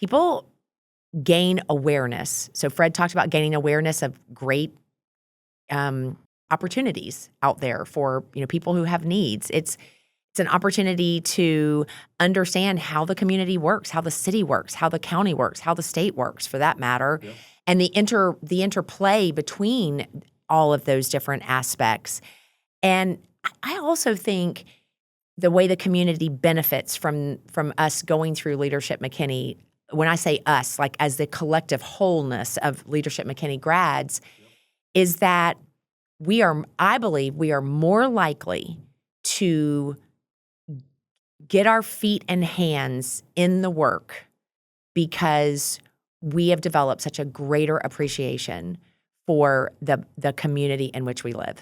people gain awareness. So Fred talked about gaining awareness of great opportunities out there for people who have needs. It's an opportunity to understand how the community works, how the city works, how the county works, how the state works, for that matter, and the interplay between all of those different aspects. And I also think the way the community benefits from us going through Leadership McKinney, when I say us, like as the wholeness of Leadership McKinney grads, is that I believe we are more likely to get our feet and hands in the work because we have developed such a greater appreciation for the community in which we live.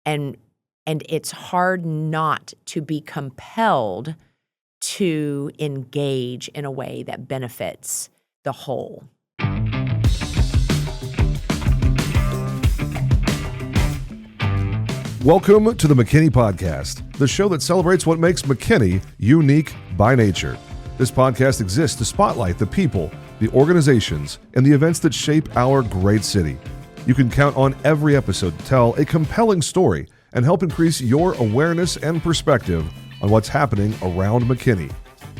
And it's hard not to be compelled to engage in a way that benefits the whole. Welcome to the McKinney Podcast, the show that celebrates what makes McKinney unique by nature. This podcast exists to spotlight the people, the organizations, and the events that shape our great city. You can count on every episode to tell a compelling story and help increase your awareness and perspective on what's happening around McKinney.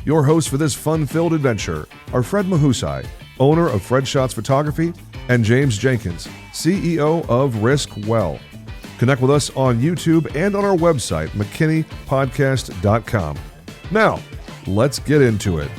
Your hosts for this fun-filled adventure are Fred Mahusay, owner of FredShots Photography, and James Jenkins, CEO of RiskWell. Connect with us on YouTube and on our website, McKinneyPodcast.com. Now, let's get into it.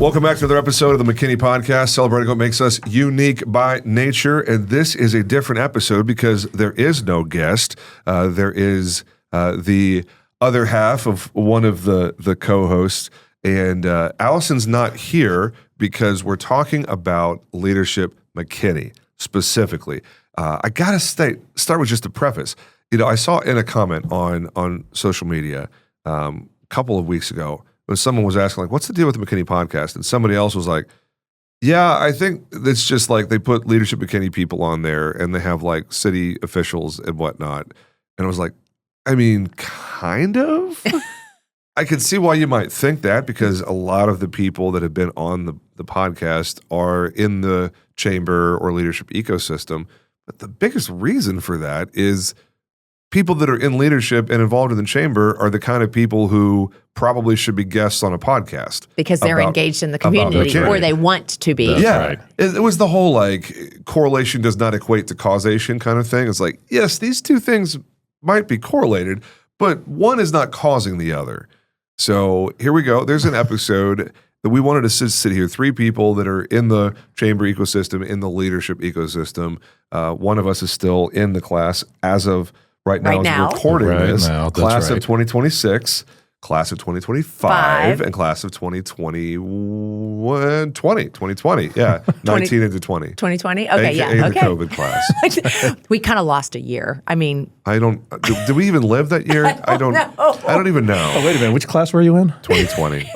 Welcome back to another episode of the McKinney Podcast, celebrating what makes us unique by nature. And this is a different episode because there is no guest. There is the other half of one of the co-hosts. And Allison's not here because we're talking about Leadership McKinney specifically. I got to start with just a preface. I saw in a comment on social media a couple of weeks ago when someone was asking, like, what's the deal with the McKinney Podcast? And somebody else was like, yeah, I think it's just like they put Leadership McKinney people on there and they have like city officials and whatnot. And I was like, I mean, kind of. I could see why you might think that because a lot of the people that have been on the podcast are in the chamber or leadership ecosystem. But the biggest reason for that is people that are in leadership and involved in the chamber are the kind of people who probably should be guests on a podcast. Because they're engaged in the community or they want to be. That's right. It was the whole like correlation does not equate to causation kind of thing. It's like, yes, these two things might be correlated, but one is not causing the other. So here we go. There's an episode that we wanted to sit here, three people that are in the chamber ecosystem, in the leadership ecosystem. One of us is still in the class as of right now. As we're recording this. Class of 2026, class of 2025, and class of 2020. Yeah, 19 into 20. 2020? Okay, AKA yeah. the COVID class. We kind of lost a year. I mean. I don't, do we even live that year? I don't even know. Oh, wait a minute. Which class were you in? 2020.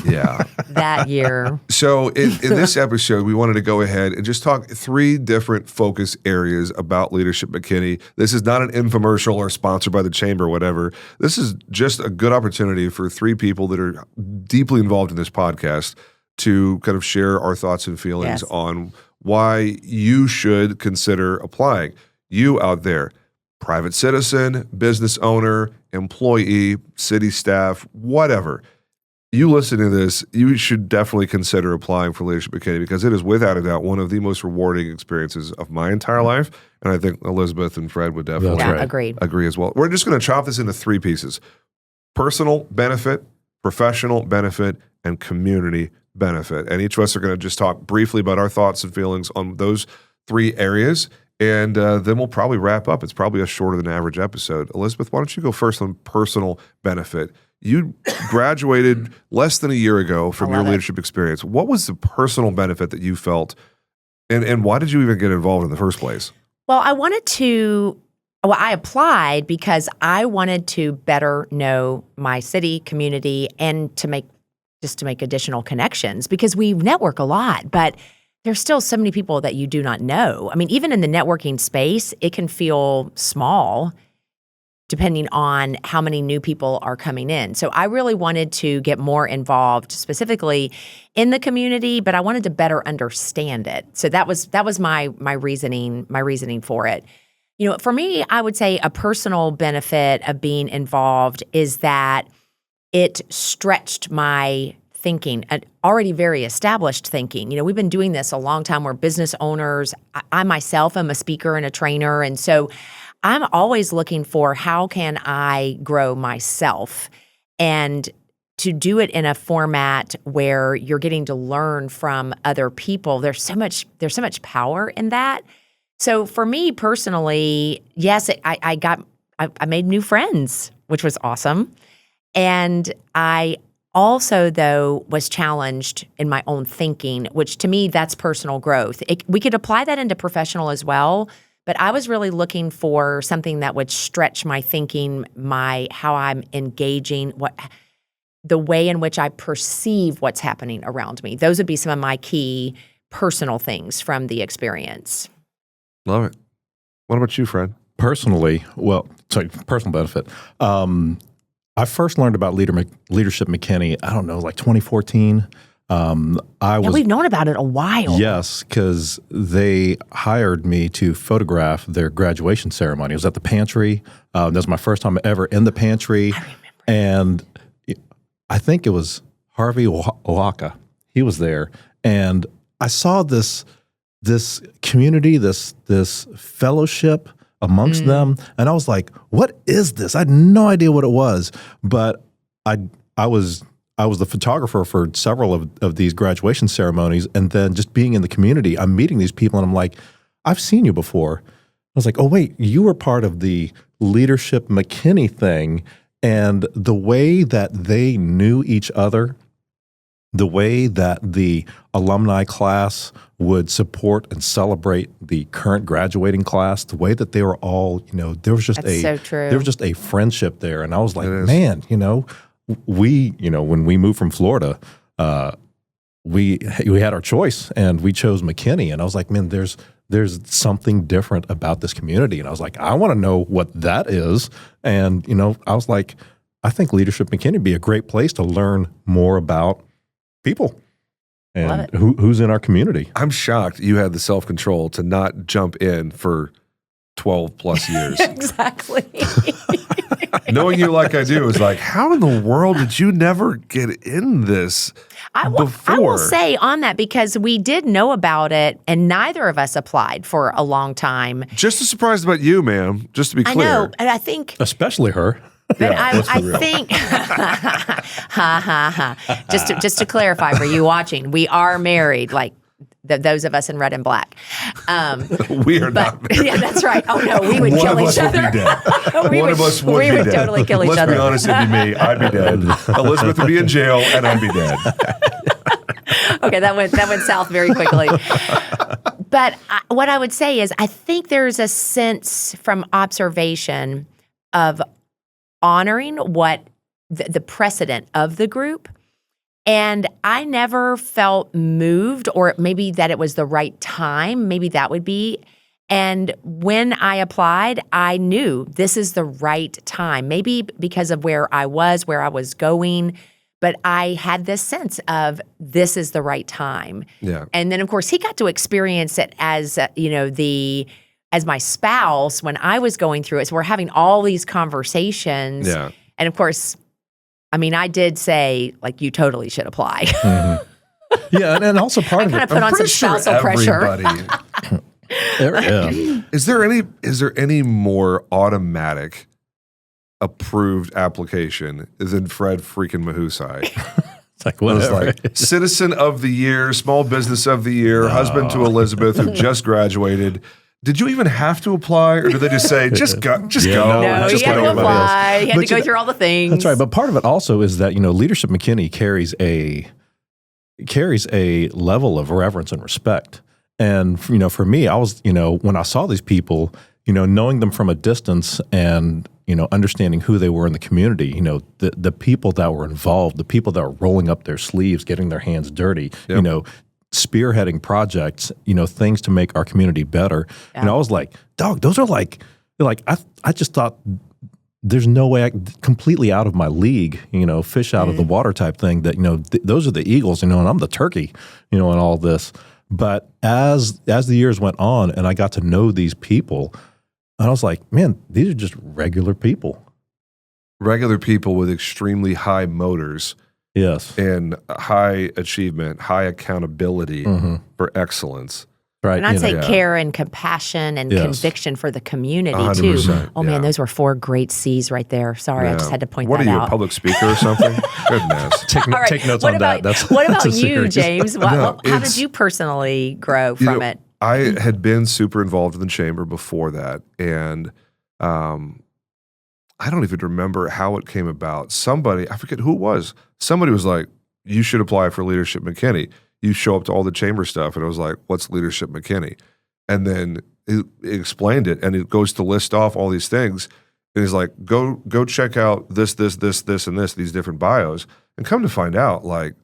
Yeah. That year. So in this episode, we wanted to go ahead and just talk three different focus areas about Leadership McKinney. This is not an infomercial or sponsored by the chamber or whatever. This is just a good opportunity for three people that are deeply involved in this podcast to kind of share our thoughts and feelings on why you should consider applying. You out there, private citizen, business owner, employee, city staff, whatever. You listen to this, you should definitely consider applying for Leadership McKinney because it is without a doubt one of the most rewarding experiences of my entire life. And I think Elizabeth and Fred would definitely agree as well. We're just going to chop this into three pieces: personal benefit, professional benefit, and community benefit. And each of us are going to just talk briefly about our thoughts and feelings on those three areas. And then we'll probably wrap up. It's probably a shorter than average episode. Elizabeth, why don't you go first on personal benefit? You graduated less than a year ago from your leadership experience. What was the personal benefit that you felt, and why did you even get involved in the first place? Well, I applied because I wanted to better know my city, community, and to make additional connections because we network a lot, but there's still so many people that you do not know. I mean, even in the networking space, it can feel small. depending on how many new people are coming in. So I really wanted to get more involved specifically in the community, but I wanted to better understand it. So that was my reasoning for it. For me, I would say a personal benefit of being involved is that it stretched my thinking, an already very established thinking. We've been doing this a long time. We're business owners. I myself am a speaker and a trainer. And so I'm always looking for how can I grow myself, and to do it in a format where you're getting to learn from other people. There's so much power in that. So for me personally, yes, I made new friends, which was awesome. And I also, though, was challenged in my own thinking, which to me, that's personal growth. We could apply that into professional as well, but I was really looking for something that would stretch my thinking, how I'm engaging, the way in which I perceive what's happening around me. Those would be some of my key personal things from the experience. Love it. What about you, Fred? Personal benefit. I first learned about Leadership McKinney, I don't know, like 2014. We've known about it a while. Yes, because they hired me to photograph their graduation ceremony. It was at the pantry. That was my first time ever in the pantry. I remember. And I think it was Harvey Oaxaca. He was there. And I saw this community, this fellowship amongst them, and I was like, "What is this?" I had no idea what it was, but I was the photographer for several of these graduation ceremonies, and then just being in the community, I'm meeting these people, and I'm like, "I've seen you before." I was like, "Oh wait, you were part of the Leadership McKinney thing," and the way that they knew each other, the way that the alumni class would support and celebrate the current graduating class, the way that they were all, there was just so true. There was just a friendship there. And I was like, man, when we moved from Florida, we had our choice and we chose McKinney. And I was like, man, there's something different about this community. And I was like, I want to know what that is. And, I was like, I think Leadership McKinney would be a great place to learn more about people and who's in our community. I'm shocked you had the self-control to not jump in for 12 plus years. Exactly. Knowing you like I do is like, how in the world did you never get in this before? I will say on that, because we did know about it and neither of us applied for a long time. Just as surprised about you, ma'am, just to be clear. I know, and I think... Especially her. But I think, just to clarify for you watching, we are married, like those of us in red and black. We are not married. Yeah, that's right. Oh no, we would kill each other. One of us would be dead. We would totally kill each other. Let's be honest, it'd be me. I'd be dead. Elizabeth would be in jail, and I'd be dead. Okay, that went south very quickly. But what I would say is, I think there's a sense from observation of honoring what the precedent of the group. And I never felt moved, or maybe that it was the right time. Maybe that would be. And when I applied, I knew this is the right time. Maybe because of where I was going, but I had this sense of this is the right time. Yeah. And then, of course, he got to experience it as, as my spouse when I was going through it. So we're having all these conversations. Yeah. And of course, I did say, like, you totally should apply. Mm-hmm. Yeah, and also part of it. I kind of put on some spousal pressure. Is there any more automatic approved application than Fred freaking Mahusay? It's like, whatever. It was like Citizen of the Year, Small Business of the Year, husband to Elizabeth who just graduated. Did you even have to apply, or did they just say, just go? No, just you had to apply. You had to go through all the things. That's right. But part of it also is that, Leadership McKinney carries a level of reverence and respect. And, for me, I was, when I saw these people, knowing them from a distance and, understanding who they were in the community, the people that were involved, the people that were rolling up their sleeves, getting their hands dirty, Yep. Spearheading projects, things to make our community better. Yeah. I was like, dog, those are like I just thought there's no way completely out of my league, fish out of the water type thing that, those are the eagles, and I'm the turkey, and all this. But as the years went on and I got to know these people, I was like, man, these are just regular people. Regular people with extremely high motors. Yes. And high achievement, high accountability for excellence. Right. And I'd say care and compassion and conviction for the community too. Oh man, those were 4 great C's right there. Sorry, I just had to point that out. What are you, a public speaker or something? Goodness. Take notes on that. What about you, James? How did you personally grow from it? I had been super involved in the chamber before that, and I don't even remember how it came about. Somebody, I forget who it was, somebody was like, you should apply for Leadership McKinney. You show up to all the chamber stuff. And I was like, what's Leadership McKinney? And then it explained it, and it goes to list off all these things. And he's like, go check out this, and this, these different bios. And come to find out, like,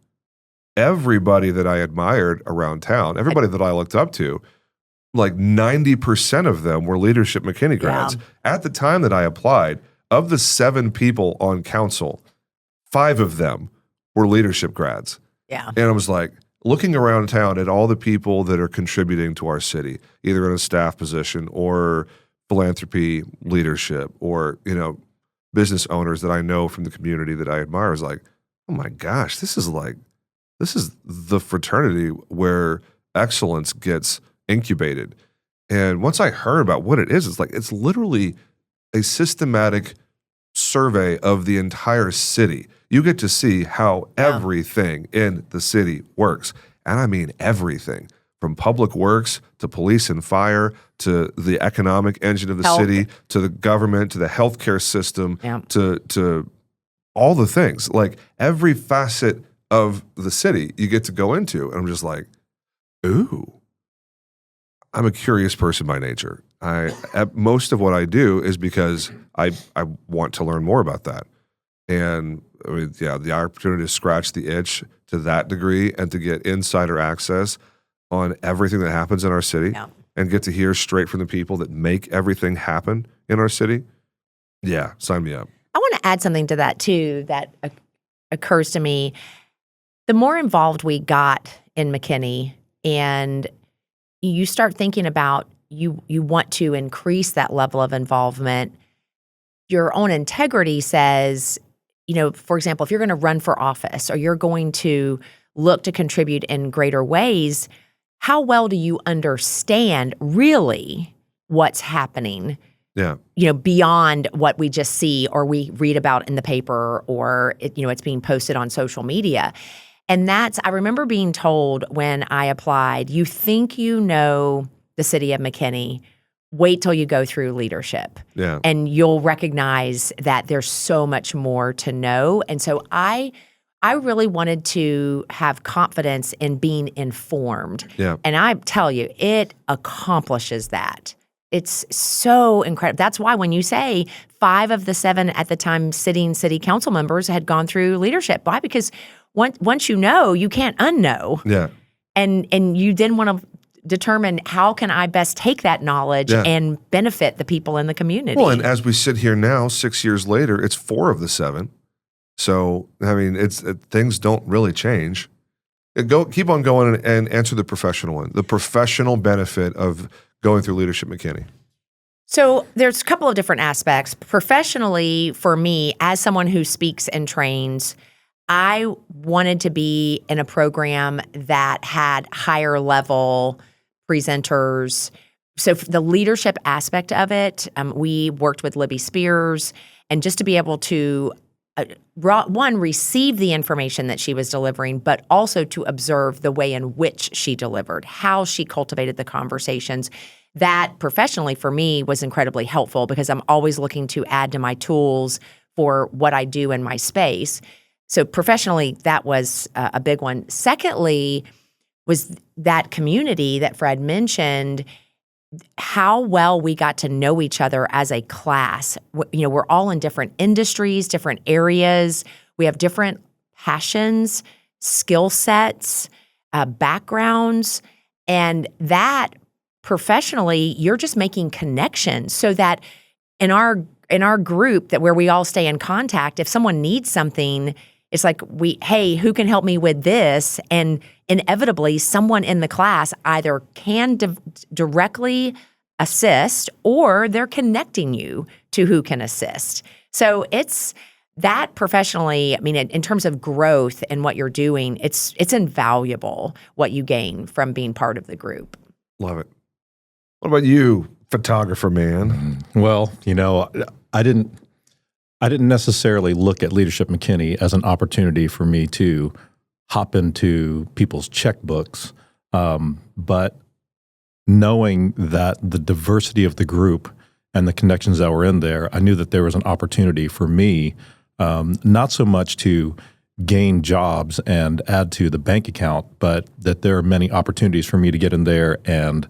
everybody that I admired around town, everybody that I looked up to, like 90% of them were Leadership McKinney grads. Yeah. At the time that I applied, of the 7 people on council, 5 of them were leadership grads. Yeah. And I was like, looking around town at all the people that are contributing to our city, either in a staff position or philanthropy leadership or, business owners that I know from the community that I admire, I was like, oh my gosh, this is the fraternity where excellence gets incubated. And once I heard about what it is, it's literally a systematic survey of the entire city. You get to see how everything in the city works. And I mean everything, from public works to police and fire to the economic engine of the city to the government to the healthcare system to all the things. Like every facet of the city you get to go into. And I'm just like, ooh, I'm a curious person by nature. Most of what I do is because I want to learn more about that. And I mean, the opportunity to scratch the itch to that degree and to get insider access on everything that happens in our city and get to hear straight from the people that make everything happen in our city. Yeah, sign me up. I want to add something to that too that occurs to me. The more involved we got in McKinney, and you start thinking about you want to increase that level of involvement, your own integrity says, for example, if you're going to run for office or you're going to look to contribute in greater ways, how well do you understand really what's happening? Yeah. Beyond what we just see or we read about in the paper or it's being posted on social media. And I remember being told when I applied, you think you know the city of McKinney, wait till you go through leadership. Yeah. And you'll recognize that there's so much more to know. And so I really wanted to have confidence in being informed. Yeah. And I tell you, it accomplishes that. It's so incredible. That's why when you say 5 of the 7 at the time sitting city council members had gone through leadership. Why? Because once you know, you can't unknow. Yeah. And you then want to determine how can I best take that knowledge and benefit the people in the community. Well, and as we sit here now, 6 years later, it's 4 of the 7. So, I mean, things don't really change. Keep on going and answer the professional one, the professional benefit of going through Leadership McKinney. So there's a couple of different aspects. Professionally, for me, as someone who speaks and trains, I wanted to be in a program that had higher level presenters. So the leadership aspect of it, we worked with Libby Spears, and just to be able to, receive the information that she was delivering, but also to observe the way in which she delivered, how she cultivated the conversations. That professionally for me was incredibly helpful because I'm always looking to add to my tools for what I do in my space. So professionally, that was a big one. Secondly, was that community that Fred mentioned, how well we got to know each other as a class. We're all in different industries, different areas. We have different passions, skill sets, backgrounds, and that professionally, you're just making connections so that in our our group that where we all stay in contact, if someone needs something, it's like hey, who can help me with this? And inevitably, someone in the class either can directly assist or they're connecting you to who can assist. So it's that professionally, I mean, in terms of growth and what you're doing, it's invaluable what you gain from being part of the group. Love it. What about you, photographer man? Well, I didn't necessarily look at Leadership McKinney as an opportunity for me to hop into people's checkbooks, but knowing that the diversity of the group and the connections that were in there, I knew that there was an opportunity for me, not so much to gain jobs and add to the bank account, but that there are many opportunities for me to get in there and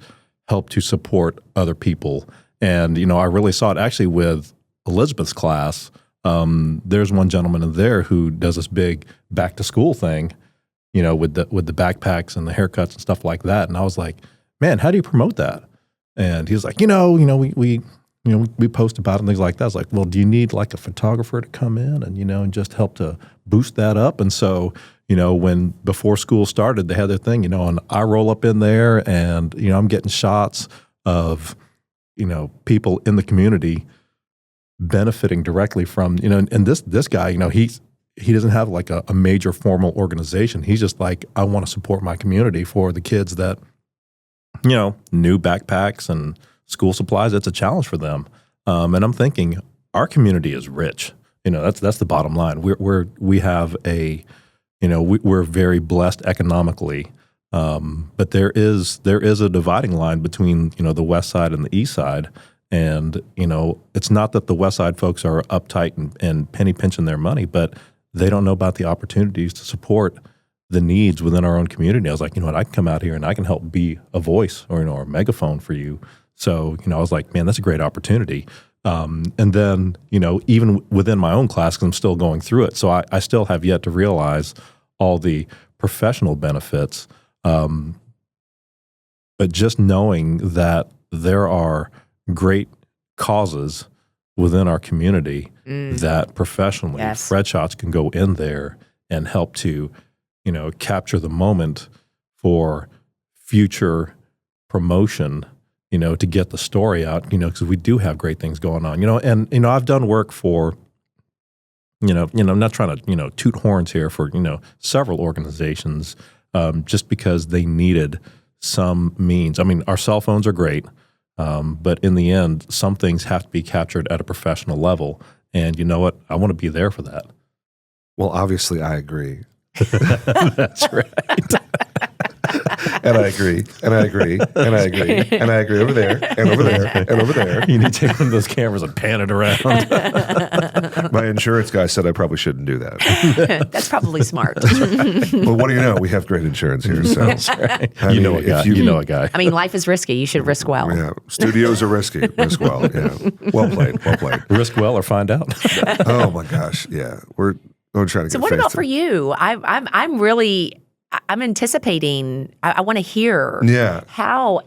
help to support other people. And, I really saw it actually with Elizabeth's class. There's one gentleman in there who does this big back to school thing, with the backpacks and the haircuts and stuff like that. And I was like, man, how do you promote that? And he was like, we post about it and things like that. I was like, well, do you need like a photographer to come in and, and just help to boost that up? And so, when before school started, they had their thing, and I roll up in there and, I'm getting shots of, people in the community benefiting directly from, and this guy, he doesn't have like a major formal organization. He's just like, I want to support my community for the kids that, new backpacks and school supplies. It's a challenge for them. And I'm thinking our community is rich. That's the bottom line. We have we're very blessed economically. But there is a dividing line between, the west side and the east side. And, it's not that the west side folks are uptight and penny pinching their money, but they don't know about the opportunities to support the needs within our own community. I was like, I can come out here and I can help be a voice or, or a megaphone for you. So, I was like, man, that's a great opportunity. And then, even within my own class, because I'm still going through it, so I still have yet to realize all the professional benefits. But just knowing that there are great causes within our community that professionally, FredShots can go in there and help to, capture the moment for future promotion, to get the story out, because we do have great things going on, and, I've done work for, I'm not trying to, toot horns here for, several organizations, just because they needed some means. I mean, our cell phones are great, but in the end, some things have to be captured at a professional level. And you know what? I want to be there for that. Well, obviously, I agree. That's right. And I agree, and I agree, and I agree, and I agree over there, and over there, and over there. You need to take one of those cameras and pan it around. My insurance guy said I probably shouldn't do that. That's probably smart. Well, what do you know? We have great insurance here. So That's right. You know a guy. I mean, life is risky. You should risk well. Yeah, studios are risky. Risk well. Yeah, well played. Well played. Risk well or find out. Oh my gosh. Yeah, we're trying to get. So, what about for you? I'm anticipating. I want to hear. Yeah. How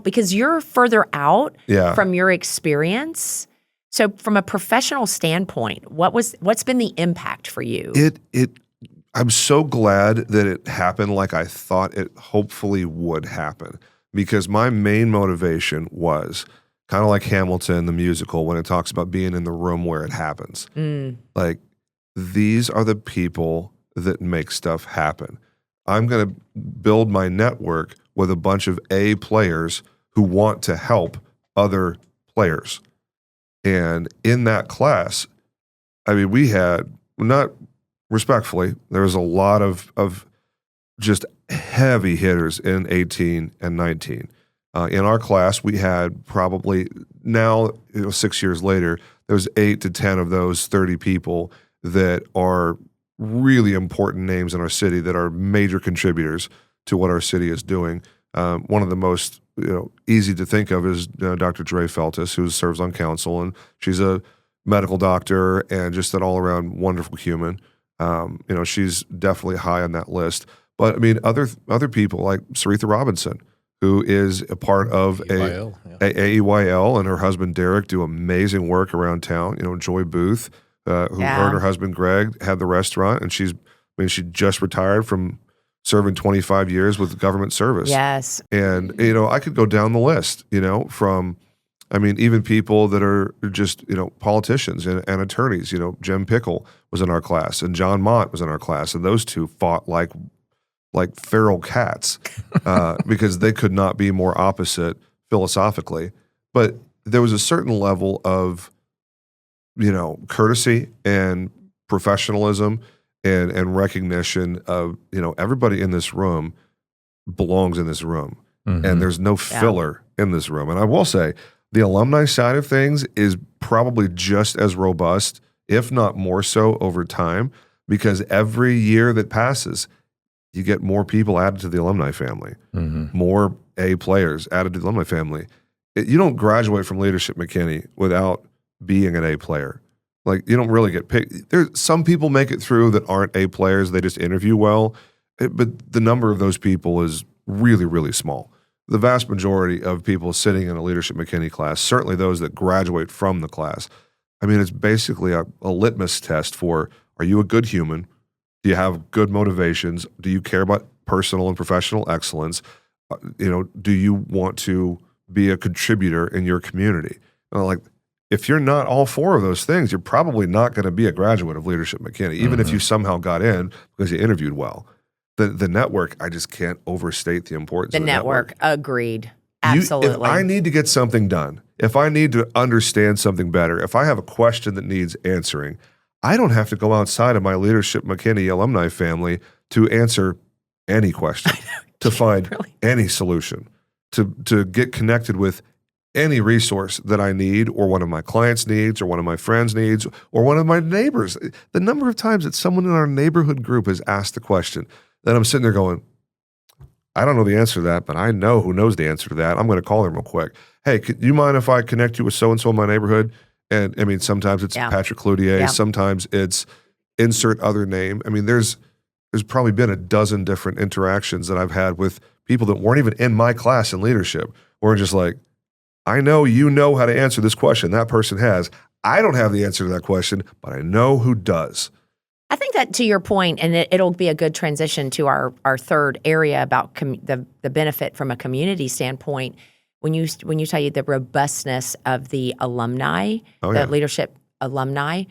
because you're further out. Yeah. From your experience. So, from a professional standpoint, what's been the impact for you? I'm so glad that it happened like I thought it hopefully would happen, because my main motivation was kind of like Hamilton, the musical, when it talks about being in the room where it happens. Like, these are the people that make stuff happen. I'm going to build my network with a bunch of A players who want to help other players. And in that class, I mean, we had, not respectfully, there was a lot of just heavy hitters in 18 and 19. In our class, we had probably now, 6 years later, there was 8 to 10 of those 30 people that are really important names in our city that are major contributors to what our city is doing. One of the most easy to think of is Dr. Dre Feltus, who serves on council, and she's a medical doctor and just an all-around wonderful human. She's definitely high on that list. But I mean, other people like Saritha Robinson, who is a part of AEYL, AEYL, and her husband Derek do amazing work around town. Joy Booth, who her and her husband Greg had the restaurant, and she just retired from serving 25 years with government service. Yes. And, I could go down the list, from, even people that are just, politicians and attorneys. Jim Pickle was in our class, and John Mott was in our class, and those two fought like feral cats because they could not be more opposite philosophically. But there was a certain level of, courtesy and professionalism and recognition of, everybody in this room belongs in this room. Mm-hmm. And there's no filler in this room. And I will say, the alumni side of things is probably just as robust, if not more so, over time, because every year that passes, you get more people added to the alumni family, more A players added to the alumni family. You don't graduate from Leadership McKinney without being an A player. You don't really get picked. Some people make it through that aren't A players. They just interview well. But the number of those people is really, really small. The vast majority of people sitting in a Leadership McKinney class, certainly those that graduate from the class, it's basically a litmus test for, are you a good human? Do you have good motivations? Do you care about personal and professional excellence? Do you want to be a contributor in your community? If you're not all four of those things, you're probably not going to be a graduate of Leadership McKinney, even if you somehow got in because you interviewed well. The network, I just can't overstate the importance of the network. Agreed. Absolutely. If I need to get something done, if I need to understand something better, if I have a question that needs answering, I don't have to go outside of my Leadership McKinney alumni family to answer any question, to find any solution, to get connected with any resource that I need, or one of my clients needs, or one of my friends needs, or one of my neighbors. The number of times that someone in our neighborhood group has asked the question, then I'm sitting there going, I don't know the answer to that, but I know who knows the answer to that. I'm going to call them real quick. Hey, do you mind if I connect you with so-and-so in my neighborhood? And sometimes it's Patrick Cloutier. Sometimes it's insert other name. There's probably been a dozen different interactions that I've had with people that weren't even in my class in leadership, where I'm just like, I know you know how to answer this question that person has. I don't have the answer to that question, but I know who does. I think that, to your point, and it'll be a good transition to our third area about the benefit from a community standpoint. When you tell you the robustness of the alumni, the leadership alumni,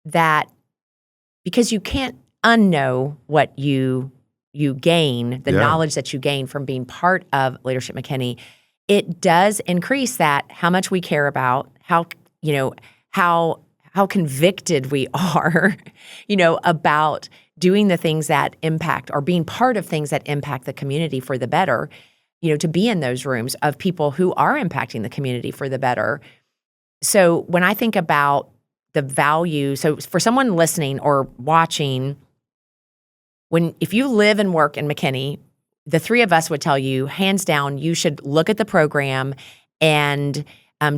that because you can't unknow what you gain, the knowledge that you gain from being part of Leadership McKinney, it does increase that how much we care about, how convicted we are, about doing the things that impact, or being part of things that impact the community for the better, to be in those rooms of people who are impacting the community for the better. So when I think about the value, so for someone listening or watching, if you live and work in McKinney, the three of us would tell you, hands down, you should look at the program and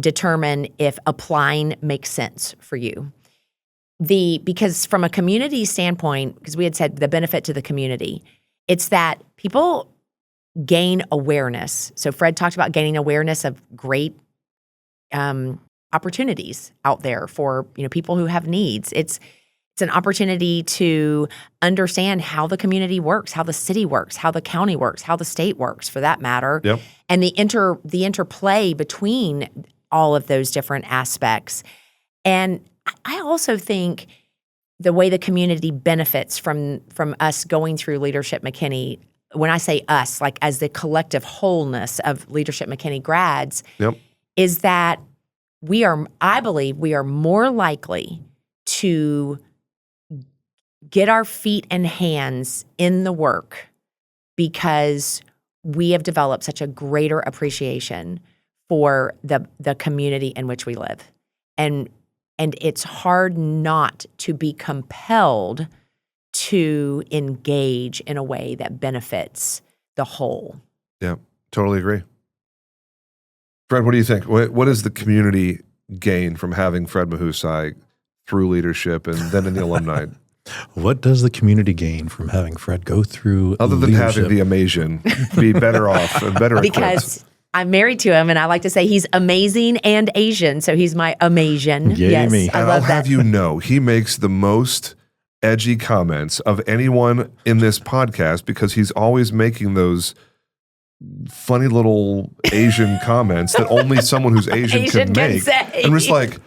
determine if applying makes sense for you. Because from a community standpoint, because we had said the benefit to the community, it's that people gain awareness. So Fred talked about gaining awareness of great opportunities out there for people who have needs. It's an opportunity to understand how the community works, how the city works, how the county works, how the state works, for that matter, and the interplay between all of those different aspects. And I also think the way the community benefits from us going through Leadership McKinney, when I say us, like as the collective wholeness of Leadership McKinney grads, is that I believe we are more likely to get our feet and hands in the work because we have developed such a greater appreciation for the community in which we live. And it's hard not to be compelled to engage in a way that benefits the whole. Yeah, totally agree. Fred, what do you think? What does the community gain from having Fred Mahusay through leadership and then in the alumni What does the community gain from having Fred go through Other than leadership? having the Amasian be better off and better equipped? Because I'm married to him, and I like to say he's amazing and Asian, so he's my Amasian. Yay Yes, me. I And love I'll that. have you know, he makes the most edgy comments of anyone in this podcast because he's always making those funny little Asian comments that only someone who's Asian can make. say. And it's like,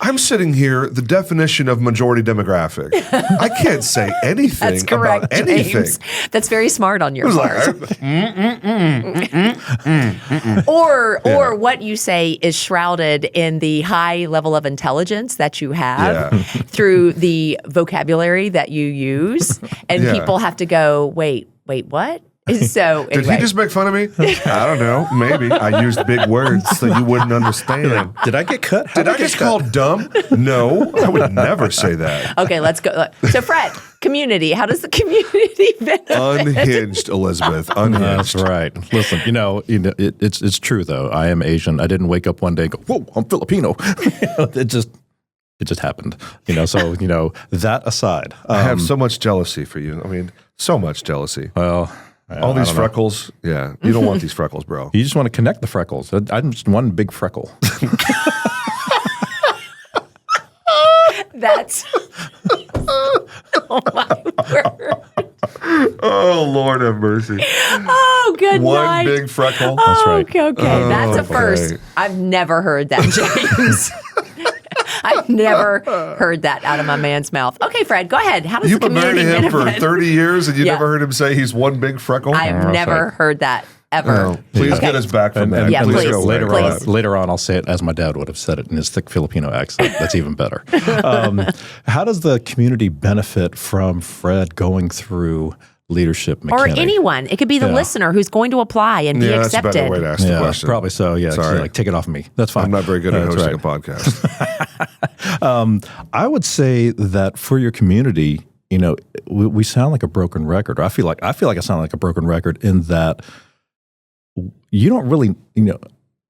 I'm sitting here, the definition of majority demographic. I can't say anything That's correct, about anything. James. That's very smart on your It was part. like, Or what you say is shrouded in the high level of intelligence that you have Yeah. through the vocabulary that you use, and Yeah. people have to go, wait, what? So Did anyway. he just make fun of me? I don't know. Maybe. I used big words so you wouldn't understand. Did I get cut? Did I get called dumb? No, I would never say that. Okay, let's go. So, Fred, community. How does the community benefit? Unhinged, Elizabeth. Unhinged. That's right. Listen, it's true though. I am Asian. I didn't wake up one day and go, "Whoa, I'm Filipino." It just happened. So that aside, I have so much jealousy for you. I mean, so much jealousy. well, All these I don't know. freckles. Yeah. You don't want these freckles, bro. You just want to connect the freckles. I'm just one big freckle. That's. Oh, my word. Oh, Lord have mercy. Oh, good One night. big freckle. Oh, right. okay. That's a first. Okay. I've never heard that, James. I've never heard that out of my man's mouth. Okay, Fred, go ahead. How does You've the been married community to him for benefit? 30 years and you Yeah. never heard him say he's one big freckle? I've never heard that ever. Oh, please Okay. get us back from that. Yeah, please please. go later away. Please. later on, I'll say it as my dad would have said it in his thick Filipino accent. That's even better. How does the community benefit from Fred going through Leadership McKinney? Or anyone. It could be the Yeah. listener who's going to apply and be Yeah, that's a accepted. better way to ask the Yeah, question. probably so. Yeah, Sorry. like take it off of me. That's fine. I'm not very good at That's hosting right. a podcast. I would say that for your community, we sound like a broken record. Or I feel like I sound like a broken record in that you don't really,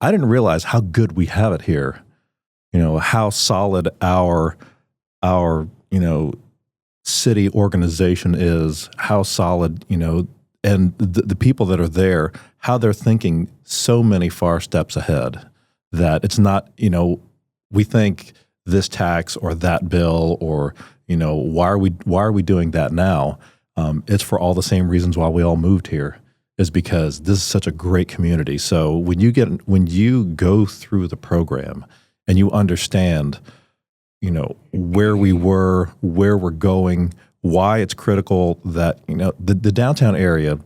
I didn't realize how good we have it here. How solid our city organization is, how solid, and the people that are there, how they're thinking so many far steps ahead that it's not, we think this tax or that bill or, why are we doing that now? It's for all the same reasons why we all moved here, is because this is such a great community. So when you go through the program and you understand, where we were, where we're going, why it's critical that, the downtown area,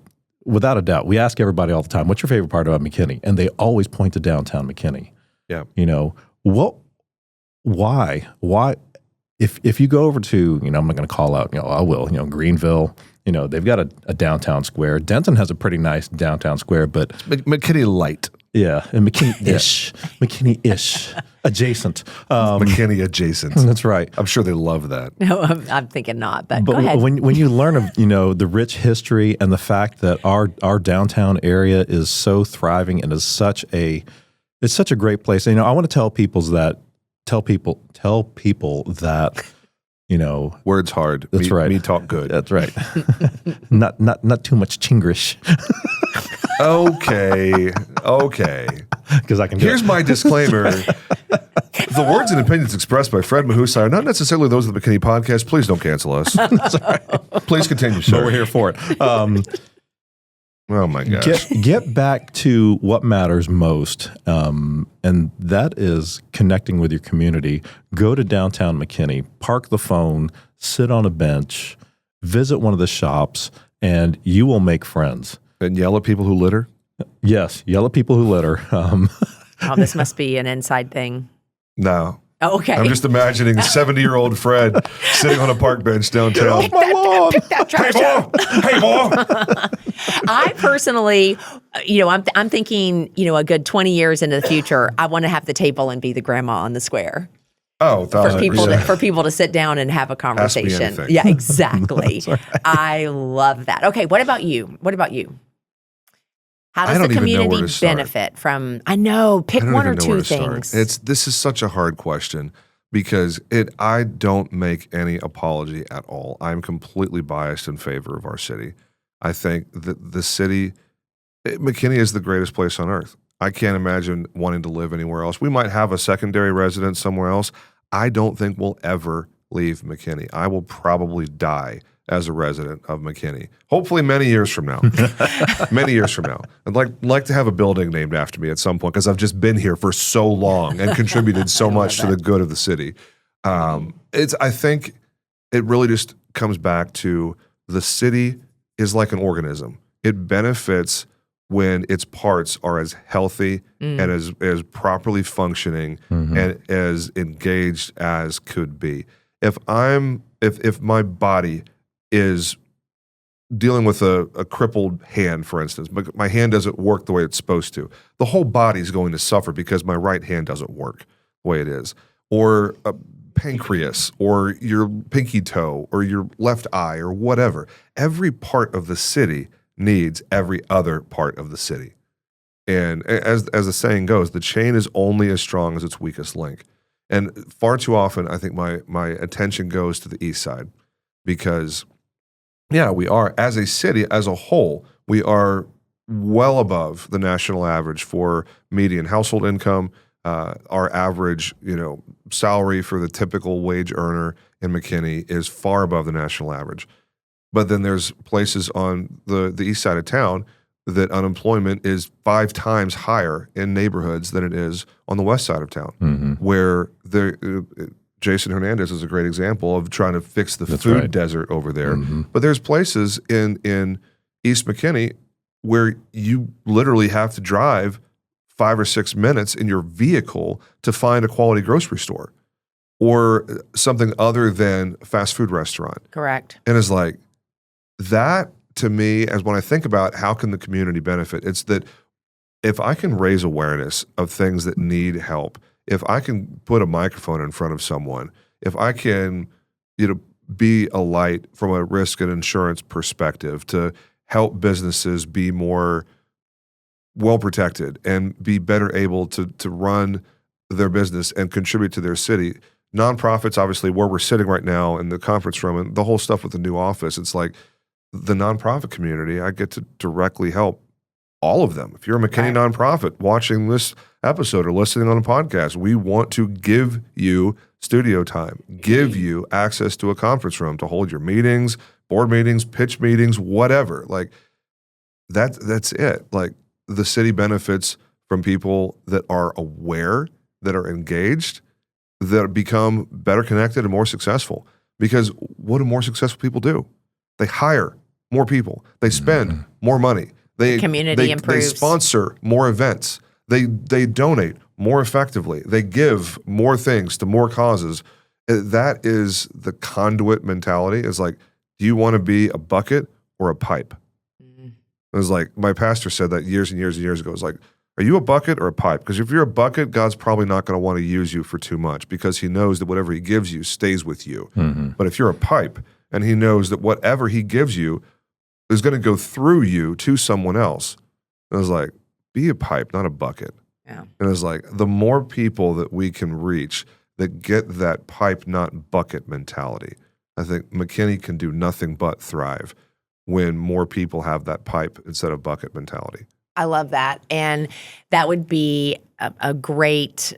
without a doubt, we ask everybody all the time, what's your favorite part about McKinney? And they always point to downtown McKinney. Yeah. Why, if you go over to, I'm not going to call out, I will, Greenville, they've got a downtown square. Denton has a pretty nice downtown square, but McKinney Light. yeah, and McKinney-ish, adjacent. McKinney adjacent. That's right. I'm sure they love that. No, I'm thinking not, but go But ahead. when you learn of the rich history and the fact that our downtown area is so thriving and is such a great place. I want to tell people that Words hard. That's right. Me talk good. that's right. not too much Chinglish Okay. because I can do Here's it. my disclaimer. The words and opinions expressed by Fred Mahusay are not necessarily those of the McKinney Podcast. Please don't cancel us. Please continue, But sir. we're here for it. Oh, my gosh. Get back to what matters most, and that is connecting with your community. Go to downtown McKinney, park the phone, sit on a bench, visit one of the shops, and you will make friends. And yell at people who litter? Yes, yell at people who litter. Oh, this must be an inside thing. No. Oh, okay. I'm just imagining 70-year-old Fred sitting on a park bench downtown. Pick that Hey, trash up. boy! Hey, boy! I personally, I'm thinking, a good 20 years into the future, I want to have the table and be the grandma on the square Oh, for 1,000%. people to sit down and have a conversation. anything. Yeah, exactly. I love that. Okay, what about you? How I does the don't even know where community to start. benefit from? I know, pick I don't one even or know where two to start. things. This is such a hard question. because I don't make any apology at all. I'm completely biased in favor of our city. I think that the city, McKinney is the greatest place on earth. I can't imagine wanting to live anywhere else. We might have a secondary residence somewhere else. I don't think we'll ever leave McKinney. I will probably die as a resident of McKinney. Hopefully many years from now. Many years from now. I'd like to have a building named after me at some point because I've just been here for so long and contributed so much to the good of the city. I think it really just comes back to the city is like an organism. It benefits when its parts are as healthy and as properly functioning and as engaged as could be. If my body is dealing with a crippled hand, for instance, but my hand doesn't work the way it's supposed to, the whole body is going to suffer because my right hand doesn't work the way it is. Or a pancreas, or your pinky toe, or your left eye, or whatever. Every part of the city needs every other part of the city. And as the saying goes, the chain is only as strong as its weakest link. And far too often, I think my attention goes to the east side because, yeah, we are, as a city, as a whole, we are well above the national average for median household income. Our average, salary for the typical wage earner in McKinney is far above the national average. But then there's places on the east side of town that unemployment is 5 times higher in neighborhoods than it is on the west side of town, where Jason Hernandez is a great example of trying to fix the food desert over there. But there's places in East McKinney where you literally have to drive 5 or 6 minutes in your vehicle to find a quality grocery store or something other than a fast food restaurant. Correct. And it's like, that to me, as when I think about how can the community benefit, it's that if I can raise awareness of things that need help, if I can put a microphone in front of someone, if I can, be a light from a risk and insurance perspective to help businesses be more well protected and be better able to run their business and contribute to their city. Nonprofits, obviously, where we're sitting right now in the conference room and the whole stuff with the new office, it's like the nonprofit community, I get to directly help all of them. If you're a McKinney nonprofit watching this episode or listening on a podcast, we want to give you studio time, give you access to a conference room to hold your meetings, board meetings, pitch meetings, whatever. Like that's it. Like the city benefits from people that are aware, that are engaged, that become better connected and more successful. Because what do more successful people do? They hire more people. They spend more money. The community improves. They sponsor more events. They donate more effectively. They give more things to more causes. That is the conduit mentality. It's like, do you want to be a bucket or a pipe? It was like, my pastor said that years and years and years ago. It's like, are you a bucket or a pipe? Because if you're a bucket, God's probably not going to want to use you for too much because he knows that whatever he gives you stays with you. But if you're a pipe and he knows that whatever he gives you is going to go through you to someone else, it was like, be a pipe, not a bucket. Yeah. And it's like, the more people that we can reach that get that pipe, not bucket mentality, I think McKinney can do nothing but thrive when more people have that pipe instead of bucket mentality. I love that. And that would be a great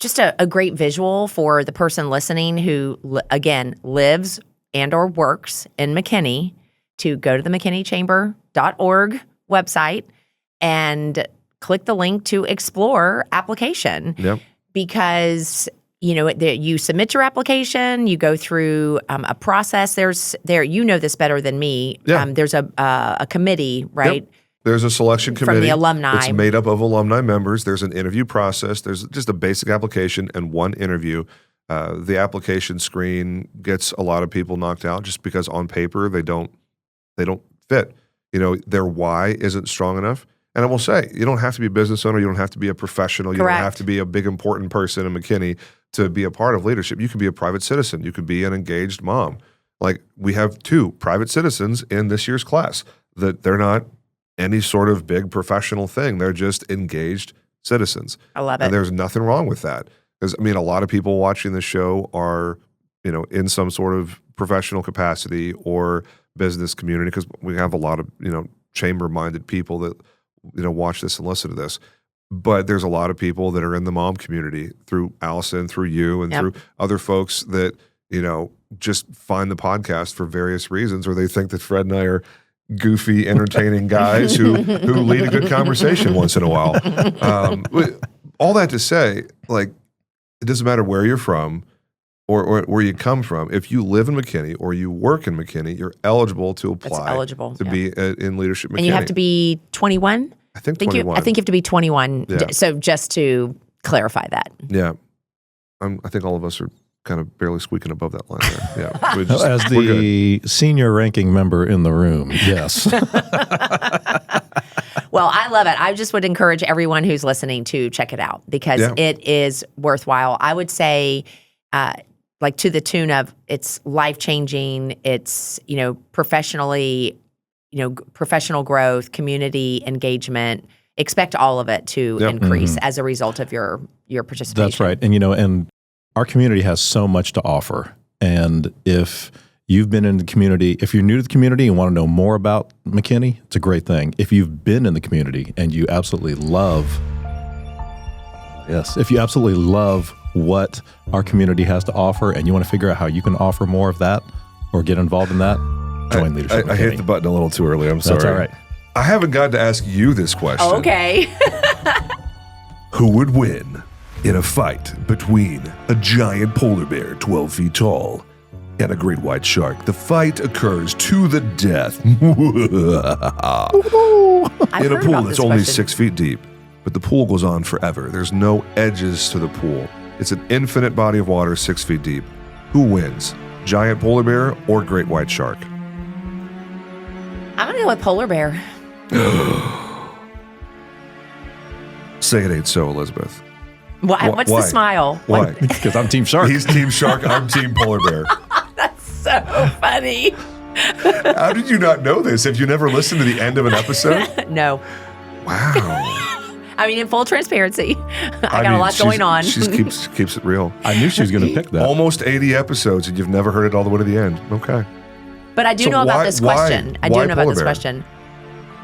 visual for the person listening who, again, lives and or works in McKinney to go to the McKinneyChamber.org website and click the link to explore application. Yep. Because you submit your application, you go through a process. You know this better than me. Yeah. There's a committee, right? Yep. There's a selection committee. From the alumni. It's made up of alumni members. There's an interview process. There's just a basic application and one interview. The application screen gets a lot of people knocked out just because on paper they don't fit. Their why isn't strong enough. And I will say, you don't have to be a business owner. You don't have to be a professional. You Correct. don't have to be a big, important person in McKinney to be a part of leadership. You can be a private citizen. You can be an engaged mom. Like, we have 2 private citizens in this year's class that they're not any sort of big professional thing. They're just engaged citizens. I love it. And there's nothing wrong with that. Because I mean, a lot of people watching the show are, in some sort of professional capacity or business community, because we have a lot of, chamber-minded people that, watch this and listen to this. But there's a lot of people that are in the mom community through Allison, through you, and through other folks that, just find the podcast for various reasons, or they think that Fred and I are goofy, entertaining guys who lead a good conversation once in a while. All that to say, like, it doesn't matter where you're from or where you come from. If you live in McKinney or you work in McKinney, you're eligible to apply to be in Leadership McKinney. And you have to be 21? I think 21. I think you have to be 21. Yeah. So just to clarify that. Yeah. I think all of us are kind of barely squeaking above that line there. Yeah. As the senior ranking member in the room, yes. Well, I love it. I just would encourage everyone who's listening to check it out because it is worthwhile. I would say, like to the tune of it's life-changing. It's, professionally, professional growth, community engagement. Expect all of it to increase as a result of your participation. That's right. And, and our community has so much to offer. And if you've been in the community, if you're new to the community and want to know more about McKinney, it's a great thing. If you've been in the community and you absolutely love, if you absolutely love what our community has to offer and you want to figure out how you can offer more of that or get involved in that, join Leadership McKinney. I hit the button a little too early. I'm sorry. That's all right. I haven't got to ask you this question. Oh, okay. Who would win in a fight between a giant polar bear 12 feet tall and a great white shark? The fight occurs to the death in a pool that's only 6 feet deep, but the pool goes on forever. There's no edges to the pool. It's an infinite body of water 6 feet deep. Who wins, giant polar bear or great white shark? I'm going to go with polar bear. Say it ain't so, Elizabeth. What's the smile? Why? Because I'm Team Shark. He's Team Shark. I'm Team Polar Bear. That's so funny. How did you not know this? Have you never listened to the end of an episode? No. Wow. I mean, in full transparency, I got a lot going on. She keeps it real. I knew she was going to pick that. Almost 80 episodes, and you've never heard it all the way to the end. Okay. But I do know about this question. I do know about this question.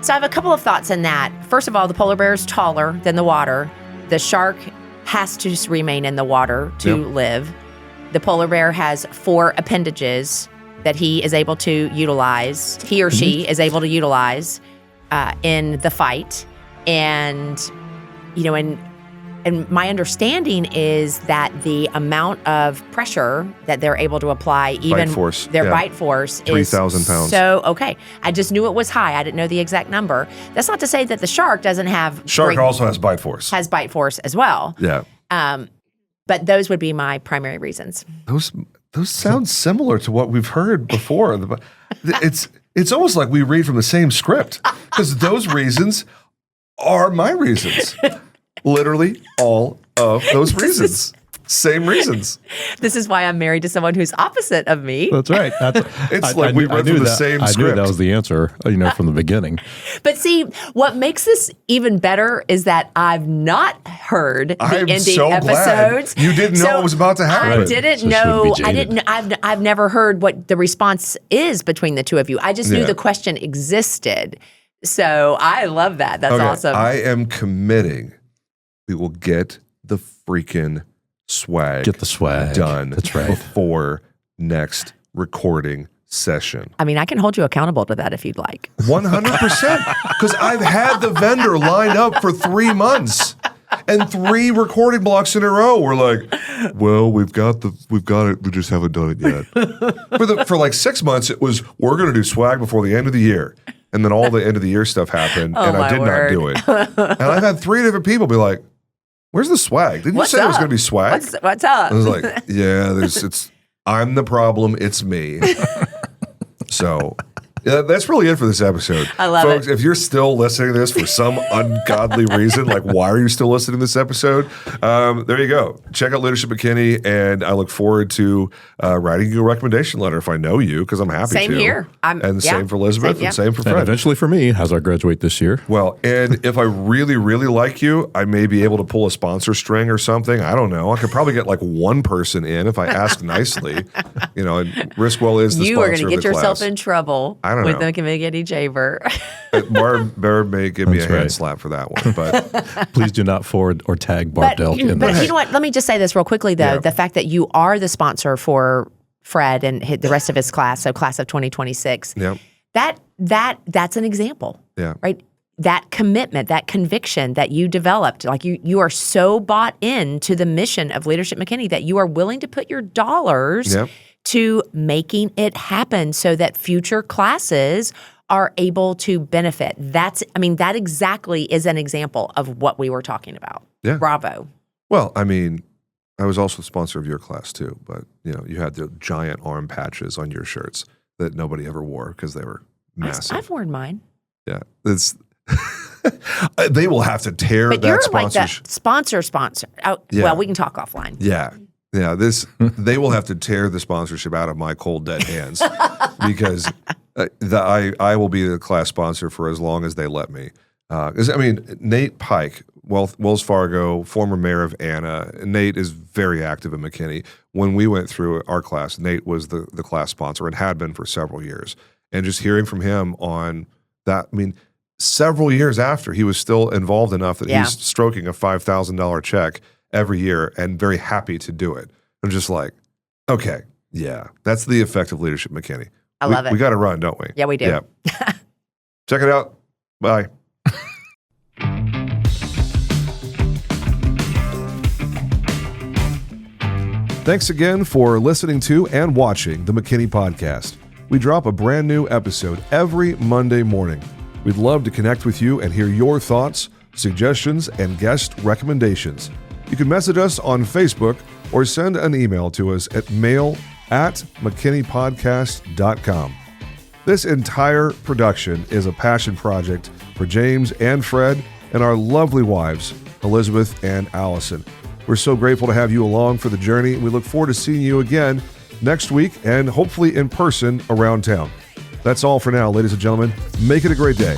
So I have a couple of thoughts in that. First of all, the polar bear is taller than the water. The shark has to remain in the water to live. The polar bear has 4 appendages that he is able to utilize. He or she is able to utilize in the fight. And, and my understanding is that the amount of pressure that they're able to apply, even their bite force is 3,000 pounds. So, okay. I just knew it was high. I didn't know the exact number. That's not to say that the shark doesn't have Shark also has bite force. Has bite force as well. Yeah. But those would be my primary reasons. Those sound similar to what we've heard before. It's almost like we read from the same script because those reasons are my reasons. Literally all of those reasons. Same reasons. This is why I'm married to someone who's opposite of me. That's right. We read from the same script. I knew that was the answer, from the beginning. But see, what makes this even better is that I've not heard the ending episodes. Glad you didn't know what was about to happen. I didn't know. I didn't. I've never heard what the response is between the two of you. I just knew the question existed. So I love that. That's awesome. I am committing. We will get the freaking swag. Get the swag done. That's right. Before next recording session. I mean, I can hold you accountable to that if you'd like. 100%. Because I've had the vendor lined up for 3 months. And 3 recording blocks in a row. We're like, well, we've got it. We just haven't done it yet. For like 6 months, it was, we're going to do swag before the end of the year. And then all the end of the year stuff happened, and I did not do it. And I've had 3 different people be like, where's the swag? Didn't you say it was going to be swag? What's up? I was like, yeah, I'm the problem. It's me. So, Yeah, that's really it for this episode. I love Folks, it. if you're still listening to this for some ungodly reason, like why are you still listening to this episode? There you go. Check out Leadership McKinney, and I look forward to writing you a recommendation letter if I know you, because I'm happy Same to. here. Same for Elizabeth, and same for And Fred. eventually for me, as I graduate this year. Well, and if I really, really like you, I may be able to pull a sponsor string or something. I don't know. I could probably get like one person in if I ask nicely. And RiskWell is the You sponsor are going to of get the yourself class. in trouble I don't with know. the McKinney chamber. Barb may give me a That's hand right. slap for that one, but Please do not forward or tag Barb Delk in but this. you know what? Let me just say this real quickly, though. Yeah. The fact that you are the sponsor for Fred and the rest of his class, so class of 2026, yeah, that's an example, yeah. right? That commitment, that conviction that you developed, like you are so bought into the mission of Leadership McKinney that you are willing to put your dollars Yep. to making it happen so that future classes are able to benefit. That exactly is an example of what we were talking about. Yeah. Bravo. Well, I was also the sponsor of your class too, but you had the giant arm patches on your shirts that nobody ever wore because they were massive. I've worn mine. Yeah, it's they will have to tear But that you're sponsorship. like the sponsor. Oh, Yeah. Well, we can talk offline. Yeah. They will have to tear the sponsorship out of my cold dead hands because I will be the class sponsor for as long as they let me. Nate Pike, Wells Fargo, former mayor of Anna. Nate is very active in McKinney. When we went through our class, Nate was the class sponsor and had been for several years. And just hearing from him on that, several years after, he was still involved enough that he's stroking a $5,000 check every year and very happy to do it. I'm just like, okay, yeah, that's the effect of Leadership McKinney. I love it. We got to run, don't we? Yeah, we do. Yeah. Check it out. Bye. Thanks again for listening to and watching the McKinney Podcast. We drop a brand new episode every Monday morning. We'd love to connect with you and hear your thoughts, suggestions, and guest recommendations. You can message us on Facebook or send an email to us at mail@mckinneypodcast.com. This entire production is a passion project for James and Fred and our lovely wives, Elizabeth and Allison. We're so grateful to have you along for the journey. We look forward to seeing you again next week and hopefully in person around town. That's all for now, ladies and gentlemen. Make it a great day.